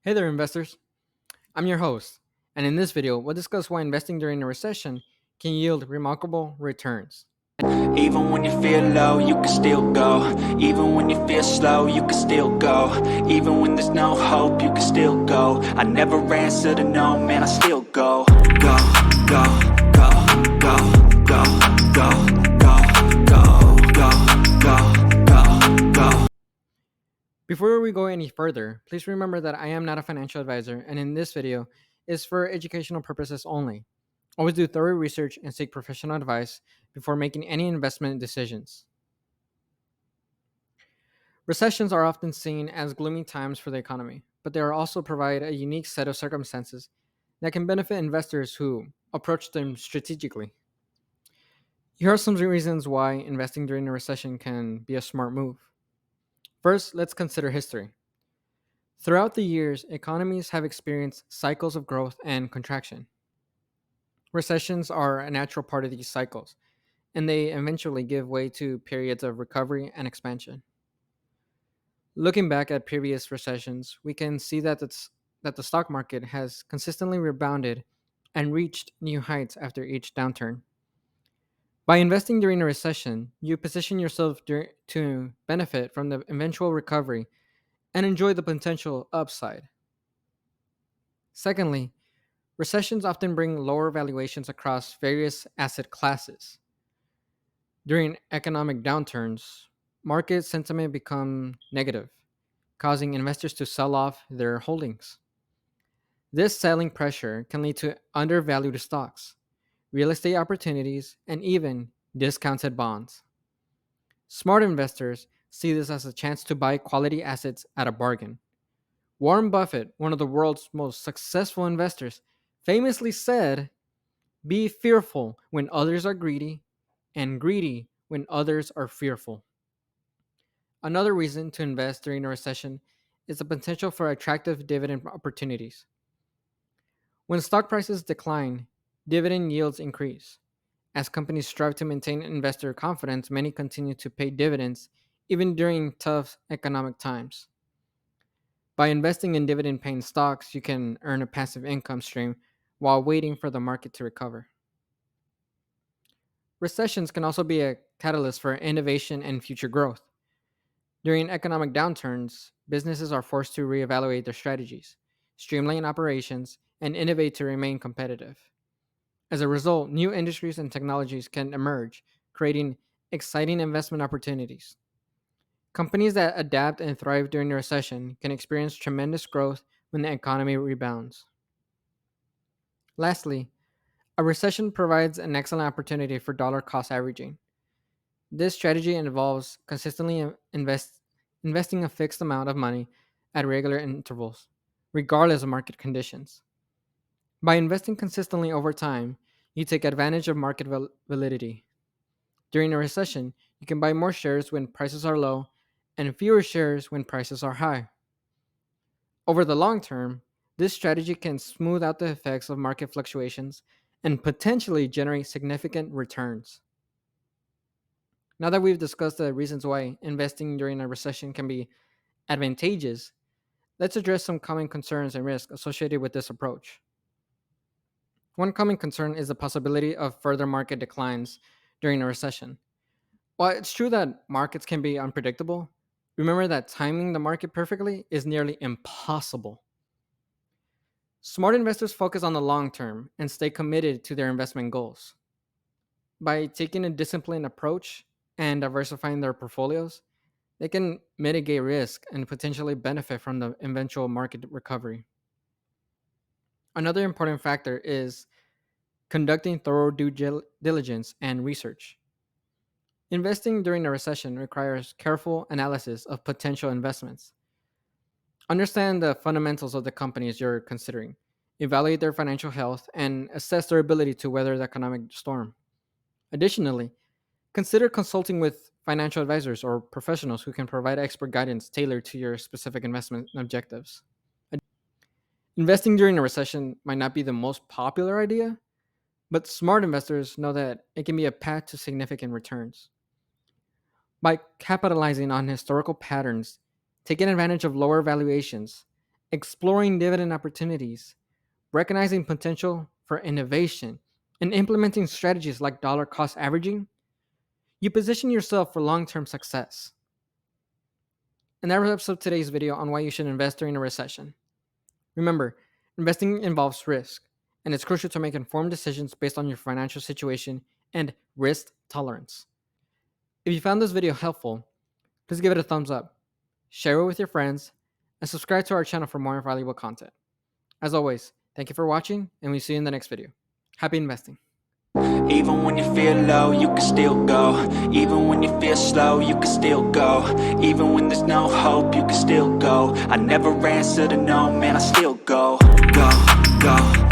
Hey there, investors. I'm your host, and in this video, we'll discuss why investing during a recession can yield remarkable returns. Even when you feel low, you can still go. Even when you feel slow, you can still go. Even when there's no hope, you can still go. I never answer to no, man, I still go. Go, go, go, go, go, go, go, go, go, go, go, go. Before we go any further, please remember that I am not a financial advisor, and in this video is for educational purposes only. Always do thorough research and seek professional advice before making any investment decisions. Recessions are often seen as gloomy times for the economy, but they are also provide a unique set of circumstances that can benefit investors who approach them strategically. Here are some reasons why investing during a recession can be a smart move. First, let's consider history. Throughout the years, economies have experienced cycles of growth and contraction. Recessions are a natural part of these cycles, and they eventually give way to periods of recovery and expansion. Looking back at previous recessions, we can see that the stock market has consistently rebounded and reached new heights after each downturn. By investing during a recession, you position yourself to benefit from the eventual recovery and enjoy the potential upside. Secondly, recessions often bring lower valuations across various asset classes. During economic downturns, market sentiment becomes negative, causing investors to sell off their holdings. This selling pressure can lead to undervalued stocks, real estate opportunities, and even discounted bonds. Smart investors see this as a chance to buy quality assets at a bargain. Warren Buffett, one of the world's most successful investors, famously said, "Be fearful when others are greedy, and greedy when others are fearful." Another reason to invest during a recession is the potential for attractive dividend opportunities. When stock prices decline, dividend yields increase. As companies strive to maintain investor confidence, many continue to pay dividends even during tough economic times. By investing in dividend paying stocks, you can earn a passive income stream while waiting for the market to recover. Recessions can also be a catalyst for innovation and future growth. During economic downturns, businesses are forced to reevaluate their strategies, streamline operations, and innovate to remain competitive. As a result, new industries and technologies can emerge, creating exciting investment opportunities. Companies that adapt and thrive during a recession can experience tremendous growth when the economy rebounds. Lastly, a recession provides an excellent opportunity for dollar cost averaging. This strategy involves consistently investing a fixed amount of money at regular intervals, regardless of market conditions. By investing consistently over time, you take advantage of market validity. During a recession, you can buy more shares when prices are low and fewer shares when prices are high. Over the long term, this strategy can smooth out the effects of market fluctuations and potentially generate significant returns. Now that we've discussed the reasons why investing during a recession can be advantageous, let's address some common concerns and risks associated with this approach. One common concern is the possibility of further market declines during a recession. While it's true that markets can be unpredictable, remember that timing the market perfectly is nearly impossible. Smart investors focus on the long term and stay committed to their investment goals. By taking a disciplined approach and diversifying their portfolios, they can mitigate risk and potentially benefit from the eventual market recovery. Another important factor is conducting thorough diligence and research. Investing during a recession requires careful analysis of potential investments. Understand the fundamentals of the companies you're considering, evaluate their financial health, and assess their ability to weather the economic storm. Additionally, consider consulting with financial advisors or professionals who can provide expert guidance tailored to your specific investment objectives. Investing during a recession might not be the most popular idea, but smart investors know that it can be a path to significant returns. By capitalizing on historical patterns, taking advantage of lower valuations, exploring dividend opportunities, recognizing potential for innovation, and implementing strategies like dollar cost averaging, you position yourself for long term success. And that wraps up today's video on why you should invest during a recession. Remember, investing involves risk, and it's crucial to make informed decisions based on your financial situation and risk tolerance. If you found this video helpful, please give it a thumbs up, share it with your friends, and subscribe to our channel for more valuable content. As always, thank you for watching, and we'll see you in the next video. Happy investing. Even when you feel low, you can still go. Even when you feel slow, you can still go. Even when there's no hope, you can still go. I never answer to no, man, I still go. Go, go.